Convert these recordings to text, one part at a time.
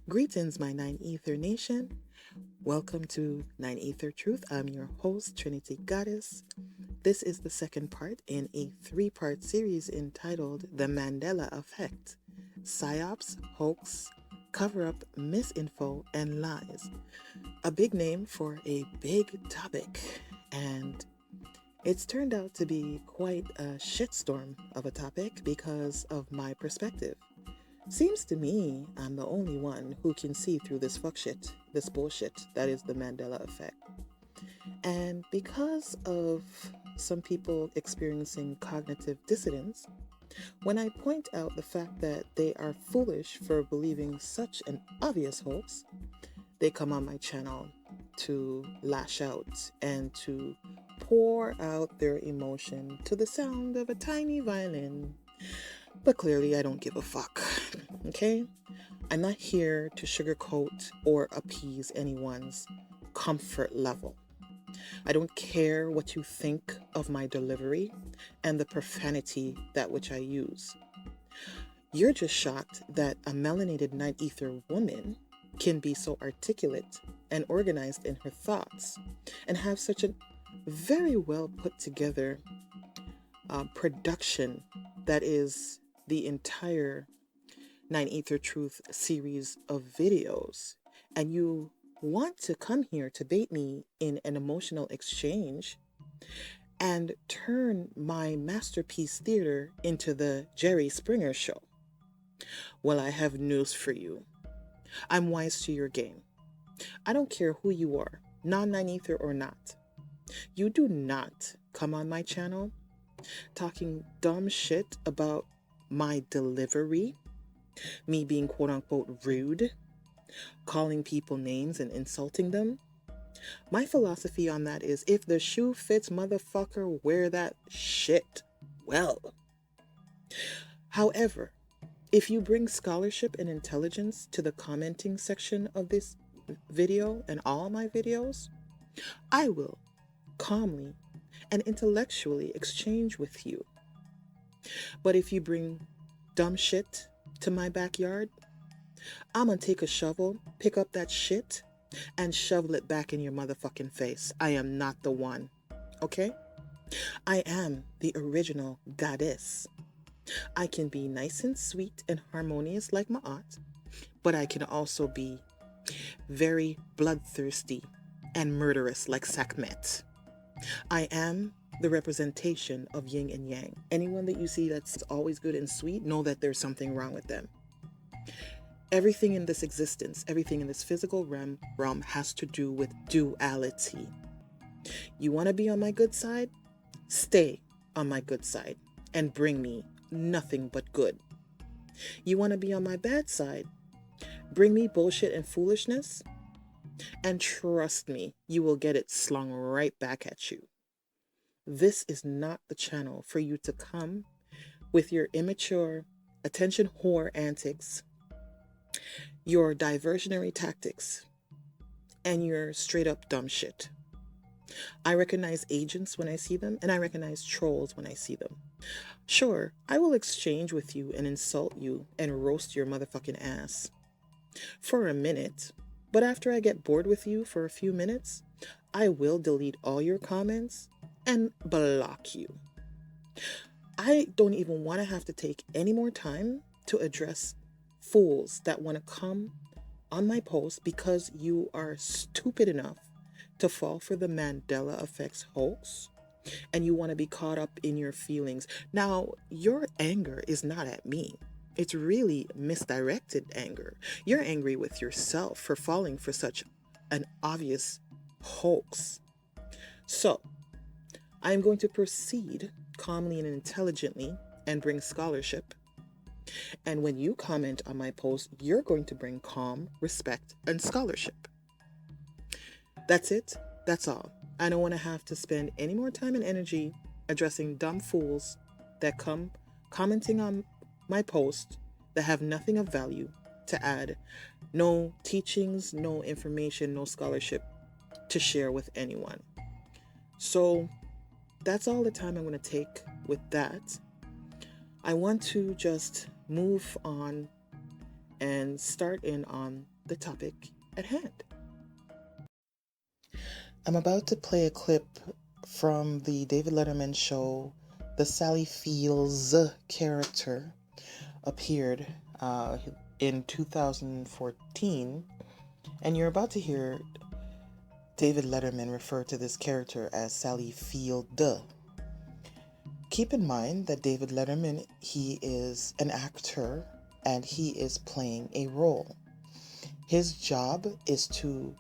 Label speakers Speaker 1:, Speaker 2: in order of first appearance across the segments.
Speaker 1: Greetings, my Nine Ether Nation. Welcome to Nine Ether Truth. I'm your host, Trinity Goddess. This is the second part in a three-part series entitled The Mandela Effect: Psyops, Hoax, Cover-Up, Misinfo, and Lies. A big name for a big topic, and it's turned out to be quite a shitstorm of a topic because of my perspective. Seems to me I'm the only one who can see through this fuck shit, this bullshit that is the Mandela effect. And because of some people experiencing cognitive dissonance, when I point out the fact that they are foolish for believing such an obvious hoax, they come on my channel to lash out and to pour out their emotion to the sound of a tiny violin. But clearly, I don't give a fuck. Okay? I'm not here to sugarcoat or appease anyone's comfort level. I don't care what you think of my delivery and the profanity that which I use. You're just shocked that a melanated night ether woman can be so articulate and organized in her thoughts and have such a very well put together production that is the entire Nine Ether Truth series of videos, and you want to come here to bait me in an emotional exchange and turn my masterpiece theater into the Jerry Springer show. Well, I have news for you. I'm wise to your game. I don't care who you are, non-Nine Ether or not. You do not come on my channel talking dumb shit about my delivery, me being quote unquote rude, calling people names and insulting them. My philosophy on that is if the shoe fits, motherfucker, wear that shit well. However, if you bring scholarship and intelligence to the commenting section of this video and all my videos, I will calmly and intellectually exchange with you. But if you bring dumb shit to my backyard, I'm gonna take a shovel, pick up that shit, and shovel it back in your motherfucking face. I am not the one, okay? I am the original goddess. I can be nice and sweet and harmonious like my aunt, but I can also be very bloodthirsty and murderous like Sekhmet. I am the representation of yin and yang. Anyone that you see that's always good and sweet, know that there's something wrong with them. Everything in this existence, everything in this physical realm has to do with duality. You want to be on my good side? Stay on my good side and bring me nothing but good. You want to be on my bad side? Bring me bullshit and foolishness? And trust me, you will get it slung right back at you. This is not the channel for you to come with your immature, attention whore antics, your diversionary tactics, and your straight up dumb shit. I recognize agents when I see them, and I recognize trolls when I see them. Sure, I will exchange with you and insult you and roast your motherfucking ass for a minute, but after I get bored with you for a few minutes, I will delete all your comments and block you. I don't even want to have to take any more time to address fools that want to come on my post because you are stupid enough to fall for the Mandela effects hoax and you want to be caught up in your feelings. Now, your anger is not at me. It's really misdirected anger. You're angry with yourself for falling for such an obvious hoax. So, I'm going to proceed calmly and intelligently and bring scholarship. And when you comment on my post, you're going to bring calm, respect, and scholarship. That's it. That's all. I don't want to have to spend any more time and energy addressing dumb fools that come commenting on my post that have nothing of value to add. No teachings, no information, no scholarship to share with anyone. So that's all the time I'm going to take with that. I want to just move on and start in on the topic at hand. I'm about to play a clip from the David Letterman show. The Sally Fields character appeared in 2014, and you're about to hear David Letterman refer to this character as Sally Field. Keep in mind that David Letterman, he is an actor and he is playing a role. His job is to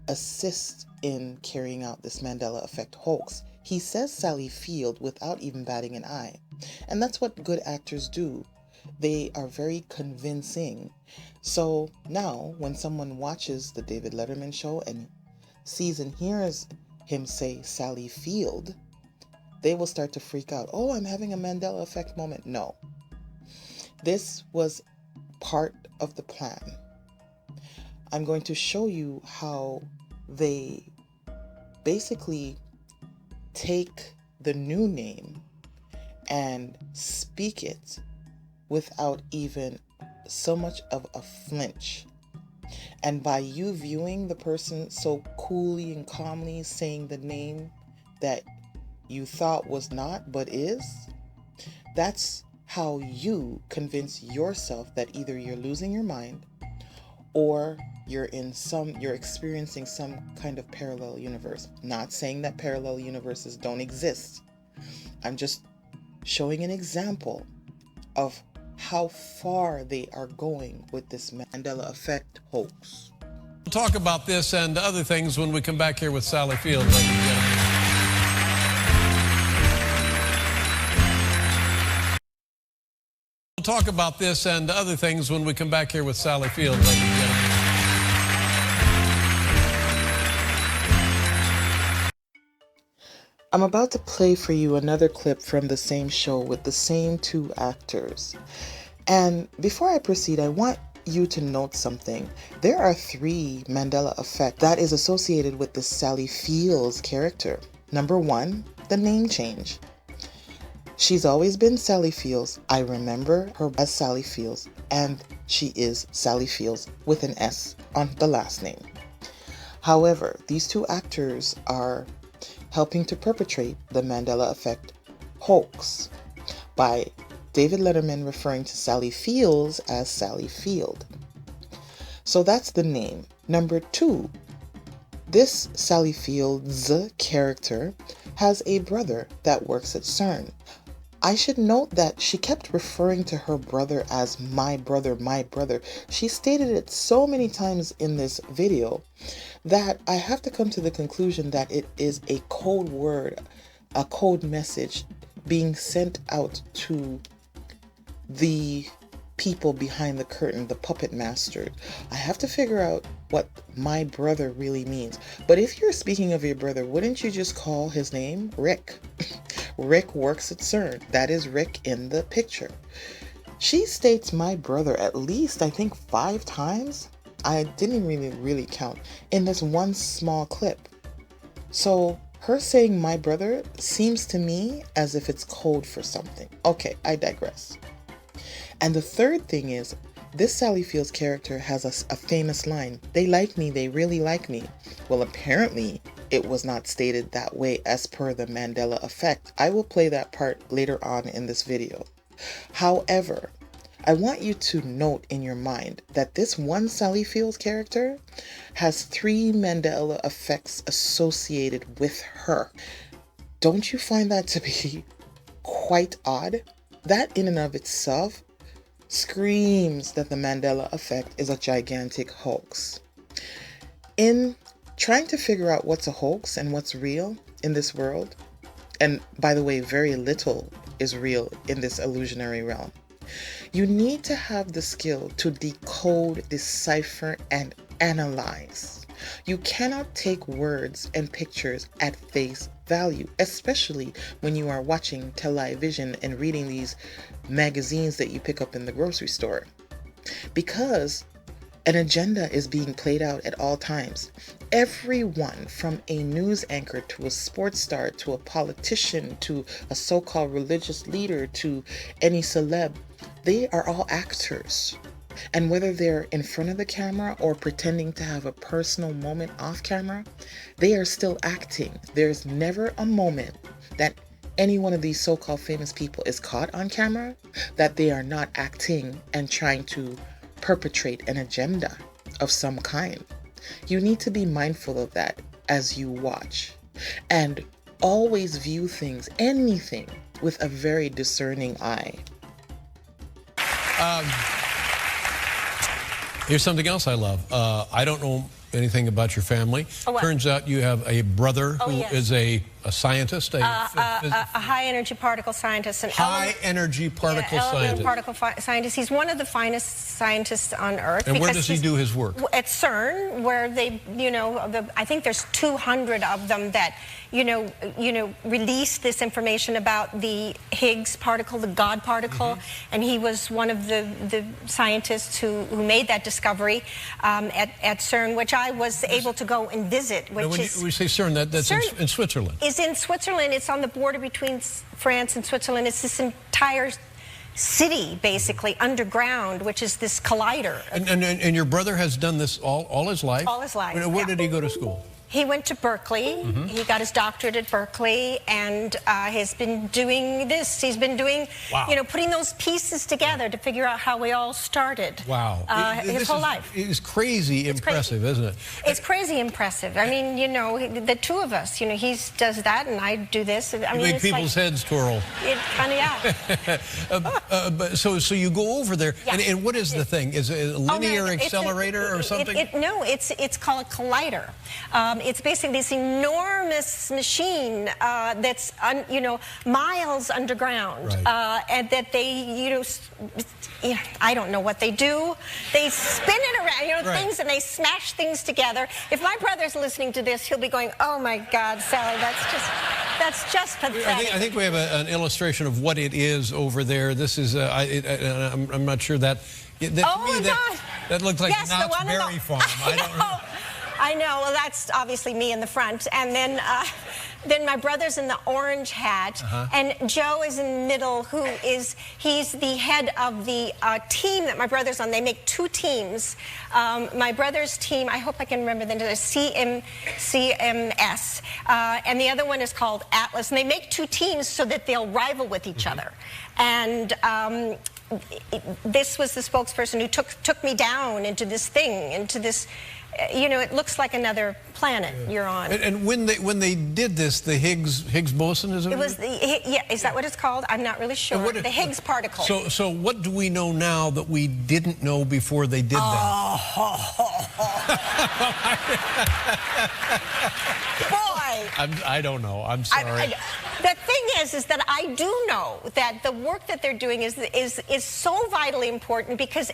Speaker 1: assist in carrying out this Mandela effect hoax. He says Sally Field without even batting an eye. And that's what good actors do. They are very convincing. So now when someone watches the David Letterman show and sees and hears him say Sally Field, they will start to freak out. Oh, I'm having a Mandela effect moment. No. This was part of the plan. I'm going to show you how they basically take the new name and speak it without even so much of a flinch. And by you viewing the person so coolly and calmly saying the name that you thought was not but is, that's how you convince yourself that either you're losing your mind or you're experiencing some kind of parallel universe. Not saying that parallel universes don't exist. I'm just showing an example of how far they are going with this Mandela effect hoax.
Speaker 2: We'll talk about this and other things when we come back here with Sally Field, ladies and gentlemen. We'll talk about this and other things when we come back here with Sally Field, ladies and gentlemen.
Speaker 1: I'm about to play for you another clip from the same show with the same two actors. And before I proceed, I want you to note something. There are 3 Mandela effects that is associated with the Sally Fields character. Number 1, the name change. She's always been Sally Fields. I remember her as Sally Fields, and she is Sally Fields with an S on the last name. However, these 2 actors are helping to perpetrate the Mandela effect hoax by David Letterman referring to Sally Fields as Sally Field. So that's the name. Number 2, this Sally Fields character has a brother that works at CERN. I should note that she kept referring to her brother as my brother, my brother. She stated it so many times in this video that I have to come to the conclusion that it is a code word, a code message being sent out to the people behind the curtain, the puppet master. I have to figure out what my brother really means. But if you're speaking of your brother, wouldn't you just call his name Rick? Rick works at CERN. That is Rick in the picture. She states my brother at least, I think, 5 times. I didn't really count in this one small clip. So her saying my brother seems to me as if it's code for something. Okay, I digress. And the third thing is, this Sally Fields character has a famous line. They like me, they really like me. Well, apparently it was not stated that way as per the Mandela effect. I will play that part later on in this video. However, I want you to note in your mind that this one Sally Fields character has 3 Mandela effects associated with her. Don't you find that to be quite odd? That in and of itself screams that the Mandela effect is a gigantic hoax. In trying to figure out what's a hoax and what's real in this world, and by the way, very little is real in this illusionary realm, you need to have the skill to decode, decipher, and analyze. You cannot take words and pictures at face value, especially when you are watching television and reading these magazines that you pick up in the grocery store, because an agenda is being played out at all times. Everyone from a news anchor to a sports star to a politician to a so-called religious leader to any celeb, they are all actors. And whether they're in front of the camera or pretending to have a personal moment off camera, they are still acting. There's never a moment that any one of these so-called famous people is caught on camera that they are not acting and trying to perpetrate an agenda of some kind. You need to be mindful of that as you watch, and always view things, anything, with a very discerning eye.
Speaker 2: Here's something else I love. I don't know anything about your family.
Speaker 3: Oh,
Speaker 2: Turns out you have a brother who is a scientist, a
Speaker 3: high-energy particle scientist.
Speaker 2: High-energy particle scientist.
Speaker 3: Particle scientist. He's one of the finest scientists on Earth.
Speaker 2: And where does he do his work?
Speaker 3: At CERN, where they, I think there's 200 of them that, release this information about the Higgs particle, the God particle, and he was one of the scientists who made that discovery at CERN, which I was able to go and visit. Which
Speaker 2: when we say CERN, that's
Speaker 3: CERN
Speaker 2: in Switzerland.
Speaker 3: Is in Switzerland. It's on the border between France and Switzerland. It's this entire city, basically, underground, which is this collider.
Speaker 2: And your brother has done this all his life?
Speaker 3: All his life.
Speaker 2: Where did he go to school?
Speaker 3: He went to Berkeley. He got his doctorate at Berkeley, and has been doing this. He's been doing, putting those pieces together to figure out how we all started.
Speaker 2: Wow.
Speaker 3: His whole life.
Speaker 2: It's crazy impressive, isn't it?
Speaker 3: It's crazy impressive. I mean, the two of us, he does that, and I do this. I mean,
Speaker 2: make people's heads twirl.
Speaker 3: It kind of,
Speaker 2: But so you go over there, and what is the thing? Is it a linear accelerator or something?
Speaker 3: No, it's called a collider. It's basically this enormous machine that's miles underground, and that they I don't know what they do. They spin it around, things, and they smash things together. If my brother's listening to this, he'll be going, "Oh my God, Sally, that's just pathetic."
Speaker 2: I think we have an illustration of what it is over there. This is I'm not sure that. That looks like Knott's Berry Farm.
Speaker 3: I don't know. I know. Well, that's obviously me in the front, and then my brother's in the orange hat, and Joe is in the middle. He's the head of the team that my brother's on. They make two teams. My brother's team, I hope I can remember the name, CMS, and the other one is called Atlas. And they make two teams so that they'll rival with each other. And this was the spokesperson who took me down into this thing, into this. It looks like another planet you're on.
Speaker 2: And when they did this, the Higgs boson, is it?
Speaker 3: It was is that what it's called? I'm not really sure. The Higgs particle.
Speaker 2: So what do we know now that we didn't know before they did that?
Speaker 3: Boy!
Speaker 2: I don't know. I'm sorry.
Speaker 3: The thing is that I do know that the work that they're doing is so vitally important, because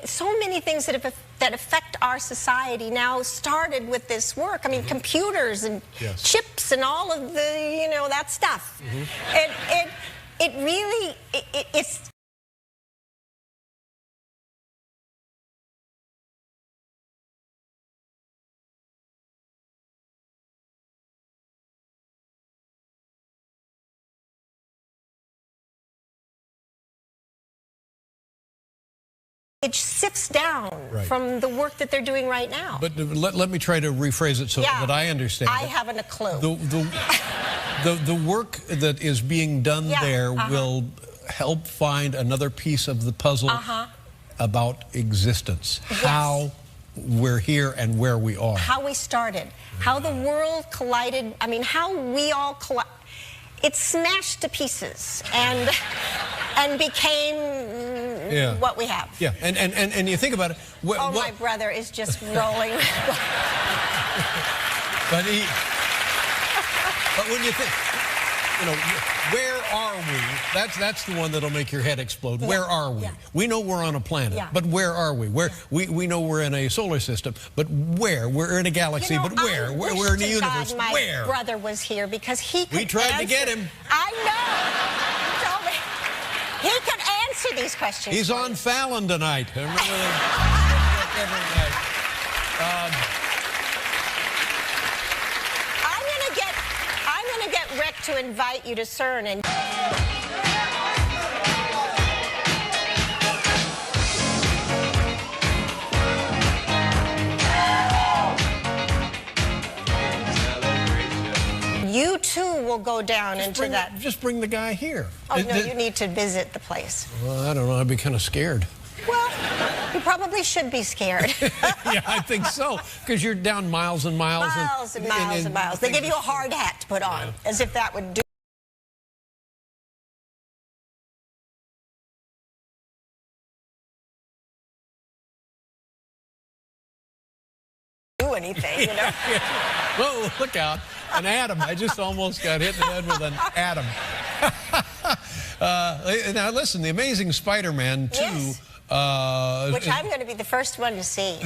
Speaker 3: so many things that affect our society now started with this work. I mean, computers and chips and all of the, that stuff. It really, it's... It sifts down from the work that they're doing right now.
Speaker 2: But let me try to rephrase it so that I understand.
Speaker 3: I haven't a clue.
Speaker 2: The work that is being done there will help find another piece of the puzzle about existence. How we're here and where we are.
Speaker 3: How we started. How the world collided. I mean, how we all collided. It smashed to pieces and became what we have.
Speaker 2: Yeah, and you think about it.
Speaker 3: My brother is just rolling.
Speaker 2: But when you think, where are we? That's the one that'll make your head explode. Where are we? We know we're on a planet, but where are we? We know we're in a solar system, but where? We're in a galaxy, but where? We're in the universe.
Speaker 3: God,
Speaker 2: where?
Speaker 3: My brother was here, because he could
Speaker 2: We tried to get him.
Speaker 3: I know. He told me he could answer these questions.
Speaker 2: He's on Fallon tonight. Every night. I'm gonna get Rick to invite you to CERN and.
Speaker 3: will go down into that.
Speaker 2: Just bring the guy here.
Speaker 3: Oh, no, you need to visit the place.
Speaker 2: Well, I don't know. I'd be kind of scared.
Speaker 3: Well, you probably should be scared.
Speaker 2: Yeah, I think so, because you're down miles and miles.
Speaker 3: Miles and miles and miles. They give you a hard hat to put on, as if that would do anything, you know?
Speaker 2: Whoa, look out. An atom. I just almost got hit in the head with an atom. Now, listen, The Amazing Spider-Man 2...
Speaker 3: Yes. Which I'm going to be the first one to see.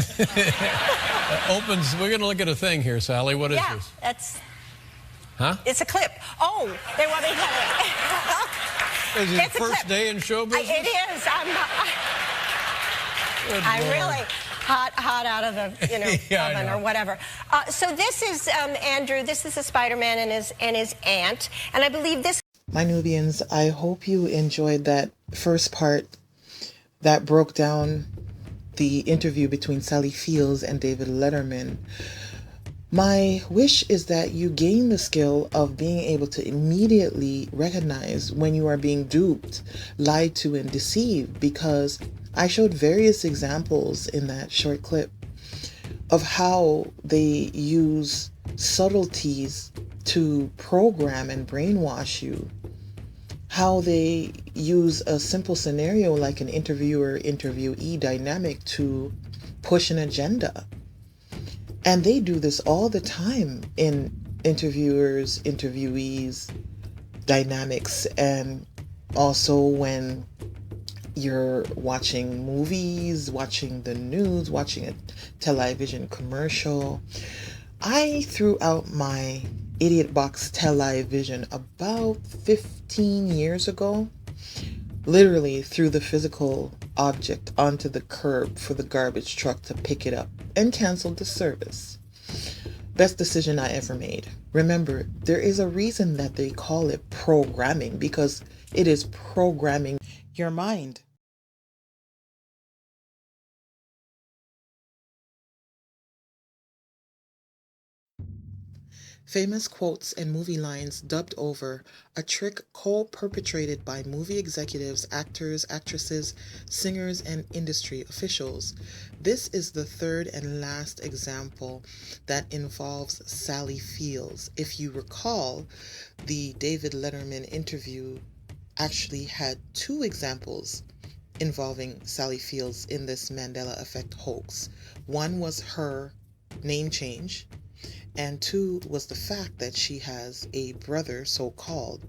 Speaker 2: Opens... We're going to look at a thing here, Sally. What is this?
Speaker 3: Yeah, that's...
Speaker 2: Huh?
Speaker 3: It's a clip. Oh, they want me to have it.
Speaker 2: Is it the first day in show business?
Speaker 3: It is. I'm really... hot out of the oven or whatever. So this is Andrew. This is the Spider-Man and his aunt, and I believe this.
Speaker 1: My Nubians, I hope you enjoyed that first part that broke down the interview between Sally Fields and David Letterman. My wish is that you gain the skill of being able to immediately recognize when you are being duped, lied to, and deceived, because I showed various examples in that short clip of how they use subtleties to program and brainwash you, how they use a simple scenario like an interviewer-interviewee dynamic to push an agenda. And they do this all the time in interviewers, interviewees dynamics, and also when you're watching movies, watching the news, watching a television commercial. I threw out my Idiot Box television about 15 years ago. Literally threw the physical object onto the curb for the garbage truck to pick it up and canceled the service. Best decision I ever made. Remember, there is a reason that they call it programming, because it is programming your mind. Famous quotes and movie lines dubbed over, a trick co-perpetrated by movie executives, actors, actresses, singers, and industry officials. This is the third and last example that involves Sally Fields. If you recall, the David Letterman interview actually had two examples involving Sally Fields in this Mandela effect hoax. One was her name change, and two was the fact that she has a brother, so-called,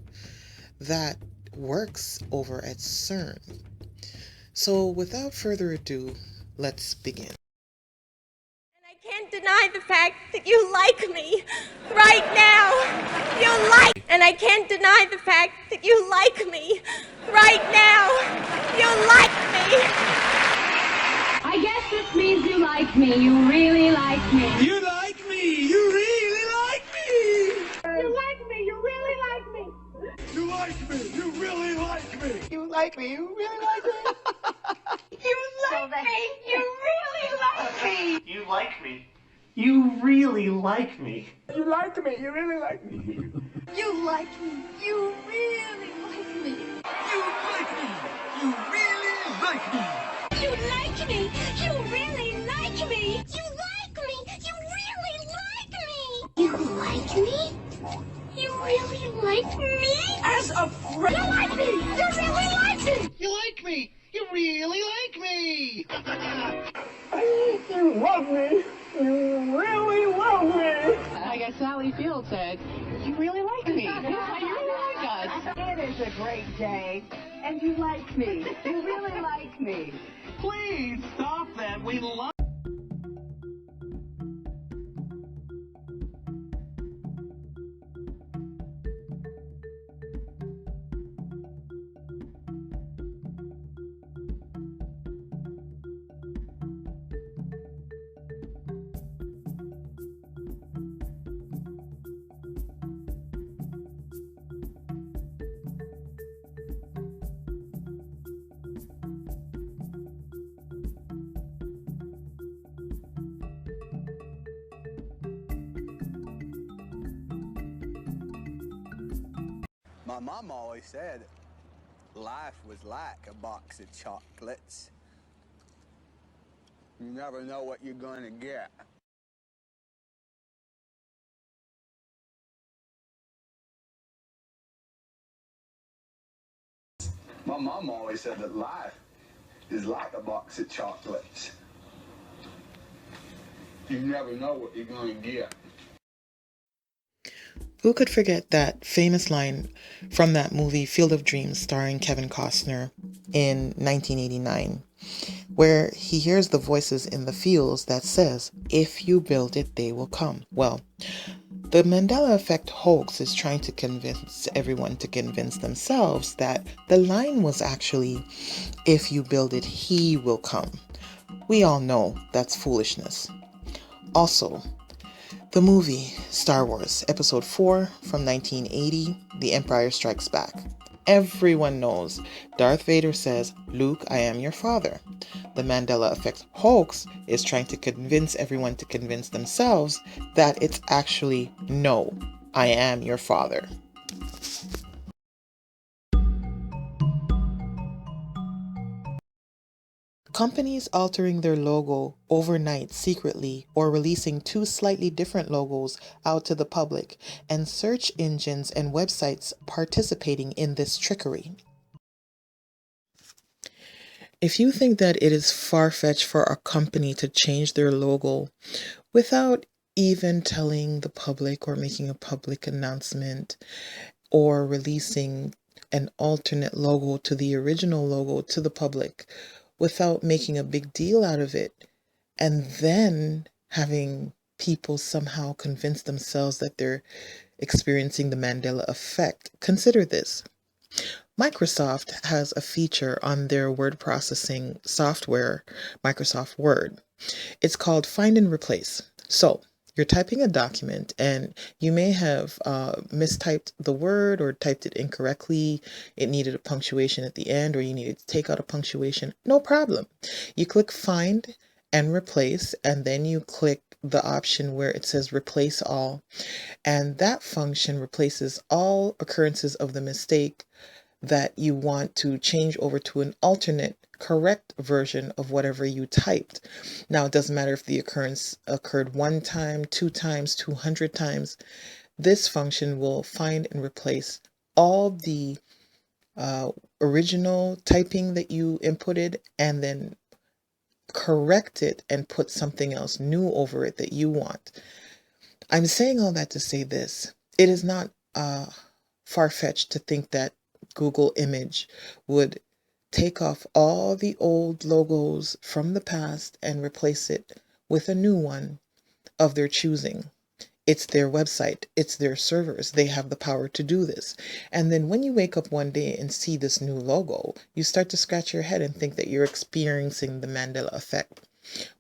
Speaker 1: that works over at CERN. So without further ado, let's begin.
Speaker 4: And I can't deny the fact that you like me right now. You like, and I can't deny the fact that you like me right now. You like me.
Speaker 5: I guess this means you like me. You really like me.
Speaker 6: You like me. You really like me.
Speaker 5: You like me. You really like me.
Speaker 6: You like me. You really like me.
Speaker 1: You like me? You really like me?
Speaker 5: You like me. You really like me.
Speaker 7: You like me. You really like me.
Speaker 6: You like me. You really like me.
Speaker 5: You like me. You really like me.
Speaker 6: You like me. You really like me.
Speaker 5: You like me. You really like me. You like me. You really like me. You like me? You really like me?
Speaker 6: As a friend.
Speaker 5: You like me. You really like me.
Speaker 6: You like me. You really like me.
Speaker 5: You love me. You really love me.
Speaker 8: Like as Sally Field said, you really like me. You really like us.
Speaker 5: It is a great day, and you like me. You really like me.
Speaker 7: Please stop that. We love.
Speaker 9: mom always said life was like a box of chocolates. You never know what you're going to get. My mom always said that life is like a box of chocolates. You never know what you're going to get.
Speaker 1: Who could forget that famous line from that movie Field of Dreams starring Kevin Costner in 1989, where he hears the voices in the fields that says, if you build it, they will come. Well, the Mandela effect hoax is trying to convince everyone to convince themselves that the line was actually, if you build it, he will come. We all know that's foolishness. Also, the movie Star Wars Episode 4 from 1980, The Empire Strikes Back. Everyone knows Darth Vader says, Luke, I am your father. The Mandela effect hoax is trying to convince everyone to convince themselves that it's actually, no, I am your father. Companies altering their logo overnight secretly or releasing two slightly different logos out to the public, and search engines and websites participating in this trickery. If you think that it is far-fetched for a company to change their logo without even telling the public or making a public announcement or releasing an alternate logo to the original logo to the public, without making a big deal out of it, and then having people somehow convince themselves that they're experiencing the Mandela effect. Consider this. Microsoft has a feature on their word processing software, Microsoft Word. It's called Find and Replace. So you're typing a document and you may have mistyped the word or typed it incorrectly. It needed a punctuation at the end, or you needed to take out a punctuation. No problem. You click Find and Replace, and then you click the option where it says Replace All. And that function replaces all occurrences of the mistake that you want to change over to an alternate correct version of whatever you typed. Now, it doesn't matter if the occurrence occurred 1 time, 2 times, 200 times. This function will find and replace all the original typing that you inputted, and then correct it and put something else new over it that you want. I'm saying all that to say this. It is not far-fetched to think that Google Image would take off all the old logos from the past and replace it with a new one of their choosing. It's their website, it's their servers. They have the power to do this. And then when you wake up one day and see this new logo, you start to scratch your head and think that you're experiencing the Mandela effect,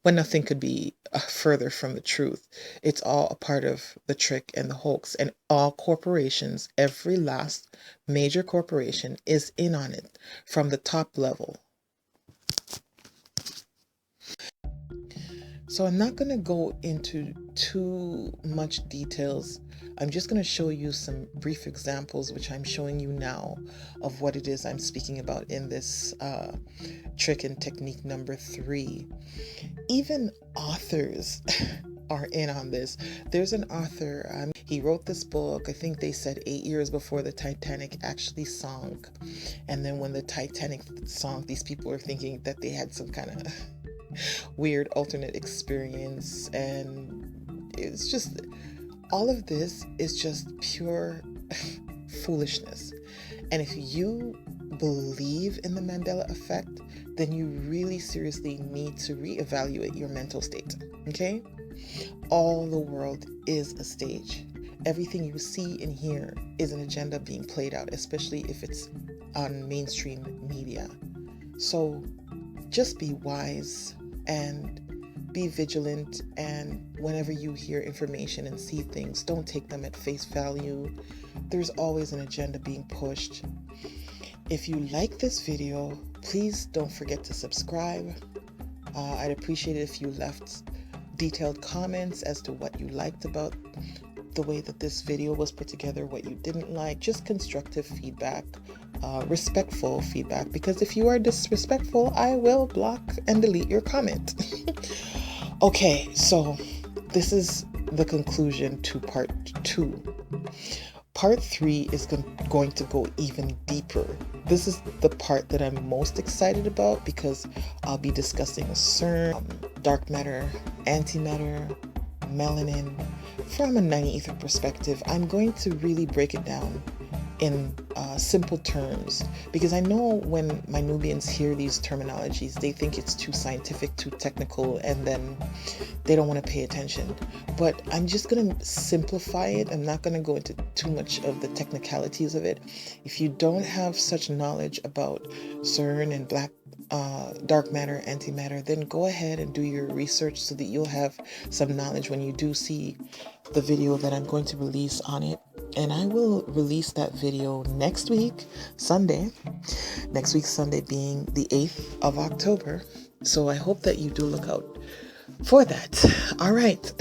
Speaker 1: when nothing could be further from the truth. It's all a part of the trick and the hoax, and all corporations, every last major corporation is in on it from the top level. So I'm not going to go into too much details. I'm just going to show you some brief examples, which I'm showing you now, of what it is I'm speaking about in this trick and technique number 3. Even authors are in on this. There's an author, he wrote this book, I think they said 8 years before the Titanic actually sunk. And then when the Titanic sunk, these people are thinking that they had some kind of weird alternate experience, and it's just, all of this is just pure foolishness. And if you believe in the Mandela effect, then you really seriously need to reevaluate your mental state, okay? All the world is a stage. Everything you see and hear is an agenda being played out, especially if it's on mainstream media. So just be wise and be vigilant, and whenever you hear information and see things, don't take them at face value. There's always an agenda being pushed. If you like this video, please don't forget to subscribe. I'd appreciate it if you left detailed comments as to what you liked about the way that this video was put together, what you didn't like, just constructive feedback, respectful feedback, because if you are disrespectful, I will block and delete your comment. Okay, so this is the conclusion to part 2. Part 3 is going to go even deeper. This is the part that I'm most excited about because I'll be discussing CERN, dark matter, antimatter, melanin from a 90 ether perspective. I'm going to really break it down in simple terms, because I know when my Nubians hear these terminologies, they think it's too scientific, too technical, and then they don't want to pay attention. But I'm just going to simplify it. I'm not going to go into too much of the technicalities of it. If you don't have such knowledge about CERN and dark matter, antimatter, then go ahead and do your research so that you'll have some knowledge when you do see the video that I'm going to release on it. And I will release that video next week, Sunday. Next week, Sunday being the 8th of October. So I hope that you do look out for that. All right.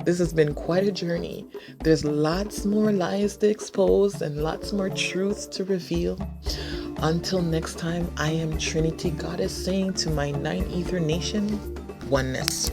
Speaker 1: This has been quite a journey. There's lots more lies to expose and lots more truths to reveal. Until next time, I am Trinity Goddess saying to my 9 Ether Nation, oneness.